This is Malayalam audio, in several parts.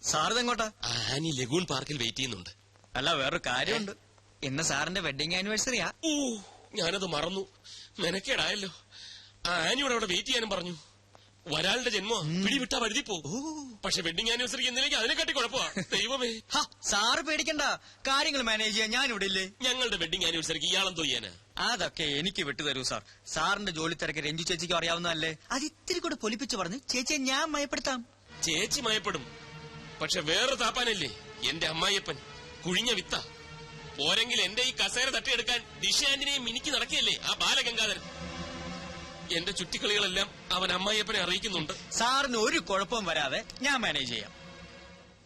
സാറിതെങ്ങോട്ടാ? ആനി ലഗൂൺ പാർക്കിൽ വെയിറ്റ് ചെയ്യുന്നുണ്ട്. അല്ല, വേറൊരു കാര്യമുണ്ട്. ഇന്ന് സാറിന്റെ വെഡിങ് ആനിവേഴ്സറിയാ. ഓ, ഞാനത് മറന്നു. മെനക്കേടായല്ലോ. ആനിയോട് അവിടെ വെയിറ്റ് ചെയ്യാനും പറഞ്ഞു. ഒരാളുടെ ജന്മം പിടിവിട്ടാ വഴുതി പോകും. പക്ഷെ വെഡിങ് ആനിവേഴ്സറി എന്നിലേക്ക് അതിനെക്കാട്ടി കുഴപ്പമാ. ദൈവമേ, സാറ് പേടിക്കണ്ട, കാര്യങ്ങൾ മാനേജ് ചെയ്യാൻ ഞാൻ ഇവിടെ ഇല്ലേ? ഞങ്ങളുടെ വെഡിങ് ആനിവേഴ്സറിക്ക് ഇയാളെന്തോ ചെയ്യാനാ? അതൊക്കെ എനിക്ക് വിട്ടുതരൂ സാർ. സാറിന്റെ ജോലി തിരക്ക് രഞ്ജു ചേച്ചിക്ക് അറിയാവുന്നതല്ലേ. അത് ഇത്തിരി കൂടെ പൊലിപ്പിച്ച് പറഞ്ഞ് ചേച്ചിയെ ഞാൻ മയപ്പെടുത്താം. ചേച്ചി മയപ്പെടും. പക്ഷെ വേറെ താപ്പാനല്ലേ എന്റെ അമ്മായിയപ്പൻ. കുഴിഞ്ഞ വിത്ത പോരെങ്കിൽ എന്റെ ഈ കസേര തട്ടിയെടുക്കാൻ ദിശാന്റിനെയും മിനിക്ക് നടക്കുകയല്ലേ ആ ബാലഗംഗാധരൻ. എന്റെ ചുറ്റിക്കളികളെല്ലാം അവൻ അമ്മായിയപ്പനെ അറിയിക്കുന്നുണ്ട്. സാറിന് ഒരു കുഴപ്പവും വരാതെ ഞാൻ മാനേജ് ചെയ്യാം.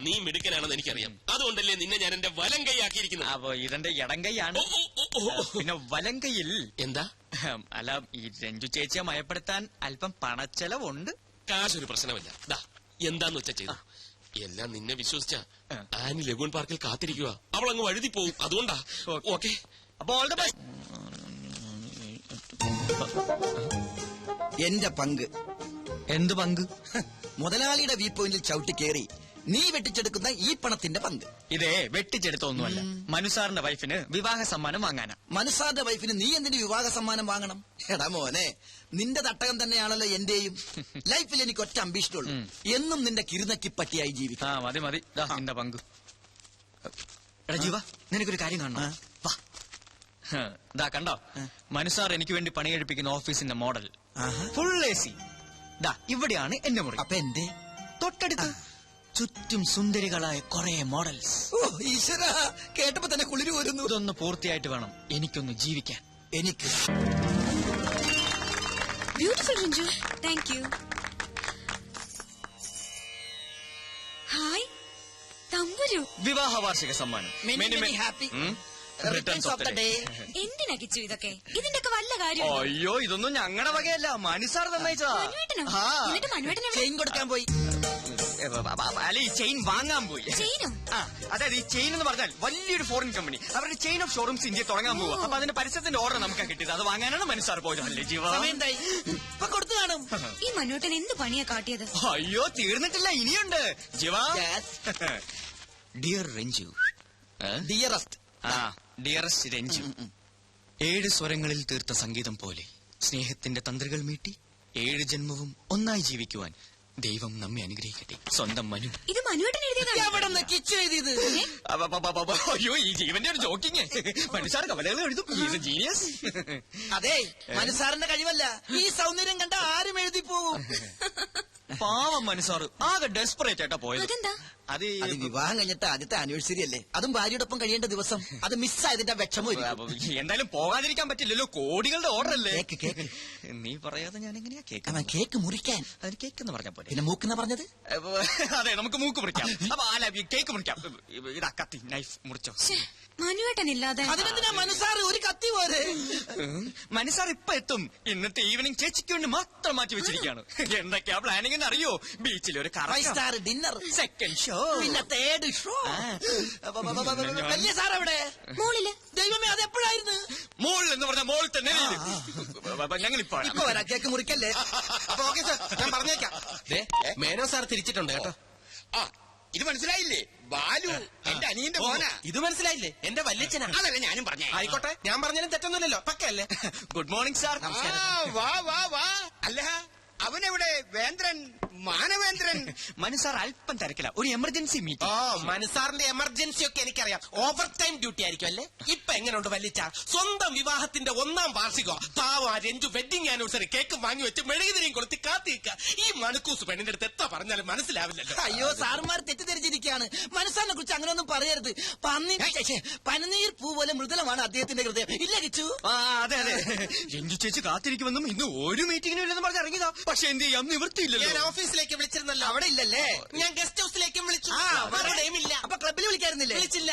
നീ മിടുക്കനാണെന്ന് എനിക്കറിയാം. അതുകൊണ്ടല്ലേ നിന്നെ ഞാൻ എന്റെ വലം കൈയാക്കിയിരിക്കുന്നത്. അപ്പൊ ഇതെന്റെ ഇടം കൈയാണ്. പിന്നെ വലം കൈയിൽ എന്താ? അല്ല, ഈ രഞ്ജു ചേച്ചിയെ മയപ്പെടുത്താൻ അല്പം പണച്ചെലവുണ്ട്. കാശൊരു പ്രശ്നമല്ല. എന്താന്ന് വെച്ചാ ചെയ്തു. എല്ലാം നിന്നെ വിശ്വസിച്ച ആനി ലഗൂൺ പാർക്കിൽ കാത്തിരിക്കുക. അവൾ അങ്ങ് വഴുതി പോവും. അതുകൊണ്ടാ. ഓക്കെ, അപ്പൊ ഓൾ ദ ബെസ്റ്റ്. എന്റെ പങ്ക്. എന്ത് പങ്ക്? മുതലാളിയുടെ വ്യൂ പോയിന്റിൽ ചവിട്ടി കയറി നീ വെട്ടിച്ചെടുക്കുന്ന ഈ പണത്തിന്റെ പങ്ക്. ഇതേ വെട്ടിച്ചെടുത്തൊന്നുമല്ല, മനുസാറിന്റെ വൈഫിന് വിവാഹ സമ്മാനം വാങ്ങാനാ. മനുസാറിന്റെ വൈഫിന് നീ എന്തിന് വിവാഹ സമ്മാനം വാങ്ങണം? എടാ മോനെ, നിന്റെ തട്ടകം തന്നെയാണല്ലോ എന്റെയും. ലൈഫിൽ എനിക്ക് ഒറ്റ അംബീഷനുള്ളൂ, എന്നും നിന്റെ കിരുനക്കി പട്ടിയായി ജീവിക്കാം. മതി മതി, നിന്റെ പങ്ക്. എടാ ജീവ, നിനക്കൊരു കാര്യം കാണണം. വാ, കണ്ടോ മനുസാർ എനിക്ക് വേണ്ടി പണിയെടുപ്പിക്കുന്ന ഓഫീസിന്റെ മോഡൽ. Full AC. ഇവിടെയാണ് എന്റെ മുറി. അപ്പൊ എന്റെ തൊട്ടടുത്ത് ചുറ്റും സുന്ദരികളായ കുറെ മോഡൽസ്. ഓ ഈശ്വര, കേട്ടപ്പോ തന്നെ കുളിര് വരുന്നു. ഇതൊന്ന് പൂർത്തിയായിട്ട് വേണം എനിക്കൊന്ന് ജീവിക്കാൻ. എനിക്ക് beautiful Ranju, thank you. Hi Thamburu. വിവാഹ വാർഷിക സമ്മാനം. Happy returns of the day. എന്തിനാ കിച്ചു ഇതൊക്കെ? ഇതിന്റെയൊക്കെ വല്ല കാര്യം? അയ്യോ, ഇതൊന്നും ഞങ്ങളുടെ വകയല്ല, മനുസാർ തന്നയച്ചതാ. എന്നിട്ട് മനുവേട്ടനെ ചെയിൻ കൊടുക്കാൻ പോയി. അല്ല, ഈ ചെയിൻ വാങ്ങാൻ പോയി. ചെയിനോ? അതായത് ഈ ചെയിൻ എന്ന് പറഞ്ഞാൽ വലിയൊരു ഫോറിൻ കമ്പനി അവരുടെ ചെയിൻ ഓഫ് ഷോറൂംസ് ഇന്ത്യ തുടങ്ങാൻ പോവുക. അപ്പൊ അതിന്റെ പരസ്യത്തിന്റെ ഓർഡർ നമുക്ക് കിട്ടിയത്. അത് വാങ്ങാനാണ് മനുസാർ പോയത്. അല്ലേ ജീവ? ഇപ്പൊ കൊടുത്തു കാണും. ഈ മനുവേട്ടൻ എന്ത് പണിയാ കാട്ടിയത്? അയ്യോ, തീർന്നിട്ടില്ല, ഇനിയുണ്ട് ജീവ. Dear Ranju. Dearest. Dearest Ranju, 7 സ്വരങ്ങളിൽ തീർത്ത സംഗീതം പോലെ സ്നേഹത്തിന്റെ തന്ത്രികൾ മീട്ടി 7 ജന്മവും ഒന്നായി ജീവിക്കുവാൻ ദൈവം നമ്മെ അനുഗ്രഹിക്കട്ടെ. സ്വന്തം മനു. ഇത് മനുവേട്ടൻ എഴുതിയതാണ്. കിച്ചു എഴുതിയത്. അയ്യോ, ഈ ജീവന്റെ ഒരു ജോക്കിങ്. മനുസാർ കവലകൾ എഴുതും. ജീനിയസ്. അതെ, മനുസാറിന്റെ കഴിവല്ല, ഈ സൗന്ദര്യം കണ്ട ആരും എഴുതി പോവും. പാവം മനുസാറ് ആകെ ഡെസ്പറേറ്റ് ആയിട്ടാ പോയത്. അത് വിവാഹം കഴിഞ്ഞിട്ട് ആദ്യത്തെ ആനിവേഴ്സറി അല്ലേ, അതും ഭാര്യയോടൊപ്പം കഴിയേണ്ട ദിവസം. അത് മിസ്സായതിന്റെ വിഷമം. എന്തായാലും പോകാതിരിക്കാൻ പറ്റില്ലല്ലോ, കോടികളുടെ ഓർഡർ അല്ലേ. കേക്ക് നീ പറയാതെ ഞാൻ എങ്ങനെയാ കേക്ക്? കേക്ക് മുറിക്കാൻ. അതിന് കേക്ക് എന്ന് പറഞ്ഞ പോലെ. പിന്നെ മൂക്കെന്നാ പറഞ്ഞത്? അതെ, നമുക്ക് മൂക്ക് മുറിക്കാം. അപ്പൊ അല്ല, കേക്ക് മുറിക്കാം. ഇതാ കത്തി, നൈഫ് മുറിച്ചോ. മനുവേട്ടനില്ലാതെ അതിനെന്തിനാ മനുസാർ ഒരു കത്തി പോലെ? മനുസാർ ഇപ്പൊ എത്തും. ഇന്നത്തെ ഈവനിങ് ചേച്ചിക്ക് വേണ്ടി മാത്രം മാറ്റി വെച്ചിരിക്കുകയാണ്. എന്തൊക്കെയാ പ്ലാനിങ് എന്ന് അറിയോ? ബീച്ചിൽ ഒരു 5 സ്റ്റാർ ഡിന്നർ, സെക്കൻഡ് ഷോ, പിന്നെ 3rd ഷോ. വലിയ സാർ എവിടെ? മോളില്. ദൈവമേ, അതെപ്പോഴായിരുന്നു? മോളിൽ എന്ന് പറഞ്ഞ മോളിൽ തന്നെ. ഞങ്ങളിപ്പോ വരാം, കേക്ക് മുറിക്കല്ലേ. അപ്പൊ ഓക്കെ സാർ, ഞാൻ പറഞ്ഞേക്കാം. മേനോ സാർ തിരിച്ചിട്ടുണ്ട് കേട്ടോ. ഇത് മനസ്സിലായില്ലേ? ബാലു എന്റെ അനിയന്റെ മോനാ. ഇത് മനസ്സിലായില്ലേ? എന്റെ വല്യച്ഛനാ. അതല്ല ഞാനും പറഞ്ഞേ. ആയിക്കോട്ടെ, ഞാൻ പറഞ്ഞാലും തെറ്റൊന്നുമില്ലല്ലോ. പക്കല്ലേ? Good morning sir. വാ വാ വാ. അല്ല, അവനെവിടെ? വേന്ദ്രൻ, മാനവേന്ദ്രൻ. മനുസാർ അല്പം തിരക്കില്ല, ഒരു എമർജൻസി മീറ്റിംഗ്. മനുസാറിന്റെ എമർജൻസി ഒക്കെ എനിക്കറിയാം. ഓവർ ടൈം ഡ്യൂട്ടി ആയിരിക്കും അല്ലേ? ഇപ്പൊ എങ്ങനെയുണ്ട് വല്യച്ച? സ്വന്തം വിവാഹത്തിന്റെ 1ാം വാർഷികം. പാവ രഞ്ജു വെഡിങ് ആനിവേഴ്സറി കേക്ക് വാങ്ങി വെച്ച് മെഴുകുതിരിയും കൊളുത്തി കാത്തിരിക്കുക. ഈ മണക്കൂസ് പെണ്ണിന്റെ അടുത്ത് എത്ര പറഞ്ഞാലും മനസ്സിലാവില്ലല്ലോ. അയ്യോ, സാറുമാർ തെറ്റിദ്ധരിച്ചിരിക്കുകയാണ്. മനസ്സാറിനെ കുറിച്ച് അങ്ങനെയൊന്നും പറയരുത്. പനിനീർ പൂ പോലെ മൃദുലമാണ് അദ്ദേഹത്തിന്റെ ഹൃദയം. ഇല്ല കിച്ചു? അതെ അതെ, രഞ്ജു ചേച്ചി കാത്തിരിക്കുമെന്നും ഇന്ന് ഒരു മീറ്റിംഗിനും ഇല്ലെന്ന് പറഞ്ഞ് ഇറങ്ങിയതാ. പക്ഷെ എന്ത് ചെയ്യാം, നിവൃത്തിയില്ലല്ലോ. ഞാൻ ഓഫീസിലേക്ക് വിളിച്ചിരുന്നല്ലോ. അവിടെ ഇല്ലല്ലേ? ഞാൻ ഗസ്റ്റ് ഹൗസിലേക്കും വിളിച്ചു. അവിടെയും ഇല്ല. അപ്പൊ ക്ലബിൽ വിളിക്കായിരുന്നില്ലേ? വിളിച്ചില്ല.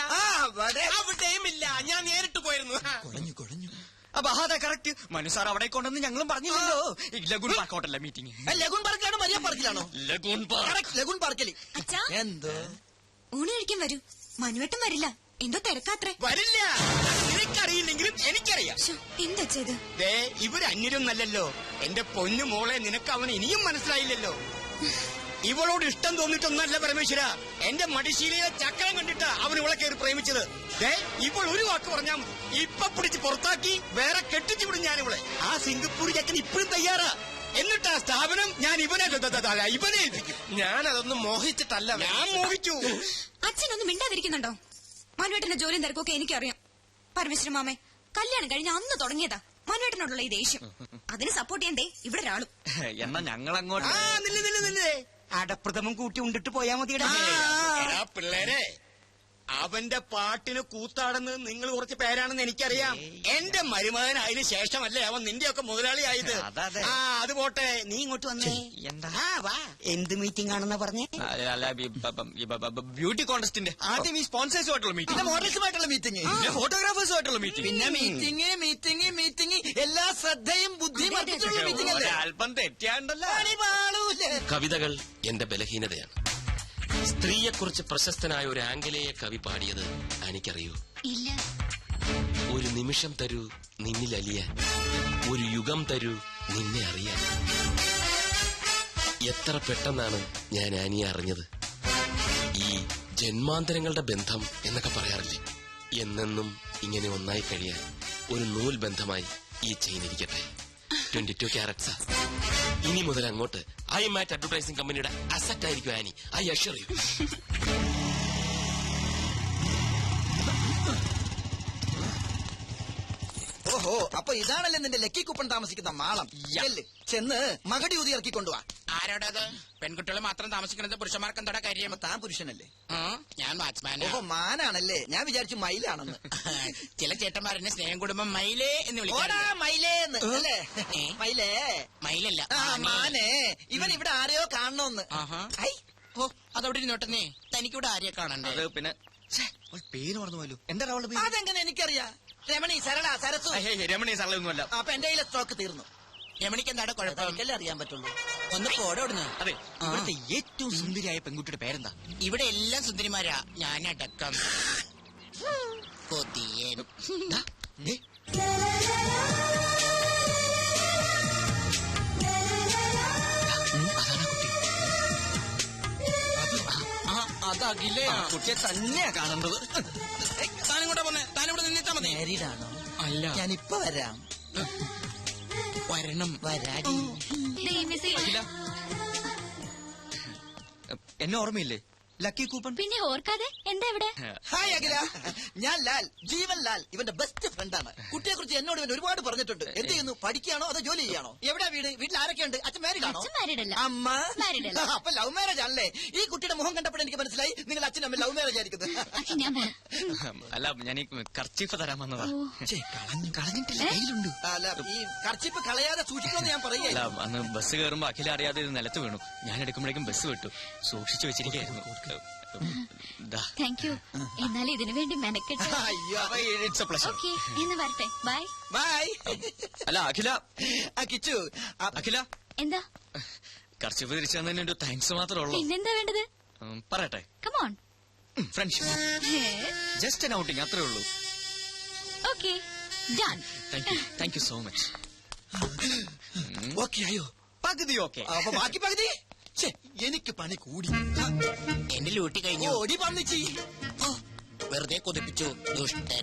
അവിടെയും ഇല്ല. ഞാൻ നേരിട്ട് പോയിരുന്നു. കുഴഞ്ഞു. അപ്പൊ അതെ കറക്റ്റ്. മനുസാർ അവിടെ കൊണ്ടെന്ന് ഞങ്ങളും പറഞ്ഞില്ലല്ലോ. ലഗൂൺ പാർക്ക് ഹോട്ടലിലെ മീറ്റിംഗ്. ലഗൂൺ പാർക്കിലാണോ മരിയ പാർക്കിലാണോ? Lagoon park. ലഗൂൺ പാർക്കിൽ. അച്ഛാ, എന്തോ ഊണ് കഴിക്കാൻ വരൂ. മനുവേട്ടൻ വരില്ല, എന്തോ തിരക്കാത്രേ. വരില്ല. നിനക്കറിയില്ലെങ്കിലും എനിക്കറിയാം. എന്താ ചെയ്ത്? ഇവര് അന്യരൊന്നല്ലല്ലോ. എന്റെ പൊന്നു മോളെ, നിനക്ക് അവൻ ഇനിയും മനസ്സിലായില്ലല്ലോ. ഇവളോട് ഇഷ്ടം തോന്നിട്ടൊന്നല്ല പരമേശ്വര, എന്റെ മടിശീലയിലെ ചക്രം കണ്ടിട്ടാ അവൻ ഇവളെ കയറി പ്രേമിച്ചത്. ഇപ്പോൾ ഒരു വാക്ക് പറഞ്ഞാൽ മതി, ഇപ്പൊ പിടിച്ച് പുറത്താക്കി വേറെ കെട്ടിച്ചു വിടും ഞാൻ ഇവളെ. ആ സിംഗപ്പൂർ ചക്കൻ ഇപ്പോഴും തയ്യാറാ. എന്നിട്ട് ആ സ്ഥാപനം ഞാൻ ഇവനെ ഏൽപ്പിക്കും. ഞാൻ അതൊന്നും മോഹിച്ചിട്ടല്ല. ഞാൻ മോഹിച്ചു. അച്ഛനൊന്നും മിണ്ടാതിരിക്കുന്നുണ്ടോ? മനുവേട്ടന്റെ ജോലിയും തിരക്കൊക്കെ എനിക്കറിയാം. പരമേശ്വരൻ മാമേ, കല്യാണം കഴിഞ്ഞ അന്ന് തുടങ്ങിയതാ മനുവേട്ടനോടുള്ള ഈ ദേഷ്യം. അതിന് സപ്പോർട്ട് ചെയ്യണ്ടേ ഇവിടെ ഒരാളും. എന്നാ ഞങ്ങൾ അങ്ങോട്ട് നില്ലേ അടപ്രഥമം കൂട്ടി ഉണ്ടിട്ട് പോയാ മതിയുടെ. പിള്ളേരെ, അവന്റെ പാട്ടിന് കൂത്താടുന്നത് നിങ്ങൾ കുറച്ച് പേരാണെന്ന് എനിക്കറിയാം. എന്റെ മരുമകൻ അതിന് ശേഷമല്ലേ അവൻ നിന്റെയൊക്കെ മുതലാളിയായത്. അതെ. അത് പോട്ടെ, നീ ഇങ്ങോട്ട് വന്നേ. എന്താ? വാ. എന്ത് മീറ്റിംഗ് ആണെന്നാ പറഞ്ഞേ? ബ്യൂട്ടി കോൺടെസ്റ്റിന്റെ ആദ്യം ഈ സ്പോൺസേഴ്സുമായിട്ടുള്ള പിന്നെ മീറ്റിംഗ്, മോഡൽസുമായിട്ടുള്ള മീറ്റിംഗ്, ഫോട്ടോഗ്രാഫേഴ്സുമായിട്ടുള്ള മീറ്റിംഗ്, പിന്നെ മീറ്റിംഗ് എല്ലാ ശ്രദ്ധയും ബുദ്ധിയും അർപ്പിച്ചുള്ള മീറ്റിംഗ് അല്ലേ? അല്പം തെറ്റിയാണ്ടല്ലോ. കവിതകൾ എന്റെ ബലഹീനതയാണ്. സ്ത്രീയെക്കുറിച്ച് പ്രശസ്തനായ ഒരു ആംഗലേയ കവി പാടിയത് എനിക്കറിയൂ. ഇല്ല. ഒരു നിമിഷം തരൂ നിന്നിൽ അലിയാൻ, ഒരു യുഗം തരൂ നിന്നെ അറിയാൻ. എത്ര പെട്ടെന്നാണ് ഞാൻ ആനിയെ അറിഞ്ഞത്. ഈ ജന്മാന്തരങ്ങളുടെ ബന്ധം എന്നൊക്കെ പറയാറില്ലേ, എന്നെന്നും ഇങ്ങനെ ഒന്നായി കഴിയാൻ ഒരു നൂൽ ബന്ധമായി ഈ ചെയിൻ ഇരിക്കട്ടെ. 22 ക്യാരറ്റ്സാ. ഇനി മുതൽ അങ്ങോട്ട് ഐ മാറ്റ് അഡ്വർടൈസിംഗ് കമ്പനിയുടെ അസറ്റ് ആയിരിക്കും ആനി. I assure you. ഓഹോ, അപ്പൊ ഇതാണല്ലേ നിന്റെ ലക്കി കുപ്പൺ താമസിക്കുന്ന മാളം. ചെല്ല്, ചെന്ന് മകടി ഊതി ഇറക്കിക്കൊണ്ടുവാ. ആരോടത്? പെൺകുട്ടികൾ മാത്രം താമസിക്കുന്നത് പുരുഷന്മാർക്ക് എന്താ കാര്യം? താൻ പുരുഷനല്ലേ? ഞാൻ വാച്ച്മാൻ. ഓഹോ, മാനാണല്ലേ. ഞാൻ വിചാരിച്ചു മയിലാണെന്ന്. ചില ചേട്ടന്മാരെന്നെ സ്നേഹം കുടുംബം മയിലേ എന്ന് ഓടാ വിളിക്കാറുണ്ട്. മയിലേന്ന് അല്ലേ? മയിലേ. മയിലല്ല, മാനേ. ഇവൻ ഇവിടെ ആരെയോ കാണണോന്ന്. ഐ, ഓ അതവിടെ ഇരുന്നോട്ടെന്നേ. തനിക്കിവിടെ ആരെയെ കാണണ്ടേ? അത് പിന്നെ പേര് മറന്നുപോയല്ലോ. എന്താണ് അവളുടെ പേര്? അതെങ്ങനെ എനിക്കറിയാം. രമണി, സരള, സരസു. രമണി സാറൊന്നുമല്ല. അപ്പൊ എന്റെ കയ്യിലെ സ്റ്റോക്ക് തീർന്നു. രമണിക്ക് എന്താണ് കുഴപ്പം? എനിക്കല്ലേ അറിയാൻ പറ്റുള്ളൂ. ഒന്ന് പോടോടുന്നു. അതെ, ഇവിടുത്തെ ഏറ്റവും സുന്ദരിയായ പെൺകുട്ടിയുടെ പേരെന്താ? ഇവിടെ എല്ലാം സുന്ദരിമാരാ, ഞാനടക്കം. കൊതിയൻ. അതാണ് കുട്ടി. അതകിലേ. കുട്ടിയെ തന്നെയാ കാണേണ്ടത്. താനിങ്ങോട്ടാ പോന്നെ? താനിവിടെ നിന്നിട്ടാ മതി. മാരീഡാണോ? അല്ല, ഞാനിപ്പൊ വരാം. വരണം. വരാടി. എന്നെ ഓർമ്മയില്ലേ? Lucky coupon. പിന്നെ ഓർക്കാതെ എന്താ ഇവിടെ? ഹായ് അഖില, ഞാൻ ലാൽ, ജീവൻ ലാൽ, ഇവന്റെ ബെസ്റ്റ് ഫ്രണ്ടാണ്. കുട്ടിയെ കുറിച്ച് എന്നോട് ഇവൻ ഒരുപാട് പറഞ്ഞിട്ടുണ്ട്. എന്ത് ചെയ്യുന്നു? പഠിക്കുകയാണോ അതോ ജോലി ചെയ്യാണോ? എവിടെയാ വീട്? വീട്ടിൽ ആരൊക്കെയുണ്ട്? അച്ഛൻ മാരീഡാണോ? അച്ഛൻ married അല്ല. അമ്മ Married അല്ല. അപ്പൊ ലവ് മാരേജ് ആണല്ലേ? ഈ കുട്ടിയുടെ മുഖം കണ്ടപ്പോൾ എനിക്ക് മനസ്സിലായി നിങ്ങൾ അച്ഛനും അമ്മ ലവ് മാരേജ് ആയിരിക്കുന്നത്. അച്ഛൻ ഞാൻ വരാം. അല്ല, ഞാൻ ഈ കർച്ചീഫ് തരാൻ വന്നതാ. കളഞ്ഞിട്ടില്ല, കയ്യിലുണ്ട്. അല്ല, ഈ കർച്ചിപ്പ് കളയാതെ സൂക്ഷിക്കണമെന്ന് ഞാൻ അല്ല, പറയുകയല്ല. അന്ന് ബസ് കയറുമ്പോ അഖില അറിയാതെ ഇത് നിലത്ത് വീണു. ഞാൻ എടുക്കുമ്പോഴേക്കും ബസ് വിട്ടു. സൂക്ഷിച്ചു വെച്ചിരിക്കായിരുന്നു. Thank you. എന്നാൽ ഇതിനു വേണ്ടി മെനക്കെട്ട്. അയ്യോ, ഇറ്റ്സ് എ പ്ലഷർ. ഓക്കെ, എന്ന് വരട്ടെ. ബൈ. ബൈ. അല്ല അഖില, കിച്ചു, അഖില എന്താ? കർച്ചീഫ് തിരിച്ചു തന്നതിന് ഒരു താങ്ക്സ് മാത്രമേ ഉള്ളൂ. പിന്നെന്താ വേണ്ടത്? പറയട്ടെ. Come on. Friendship, just an outing, അത്രേ ഉള്ളൂ. Okay, done. Thank you so much. Okay ആയോ? പകുതി ഓക്കെ. അപ്പൊ ബാക്കി പകുതി എനിക്ക് പണി കൂടി. എന്റെ ലൂട്ടി കഴിഞ്ഞു. ഓടി പന്നിച്ചി. വെറുതെ കൊതിപ്പിച്ചു ദുഷ്ടൻ.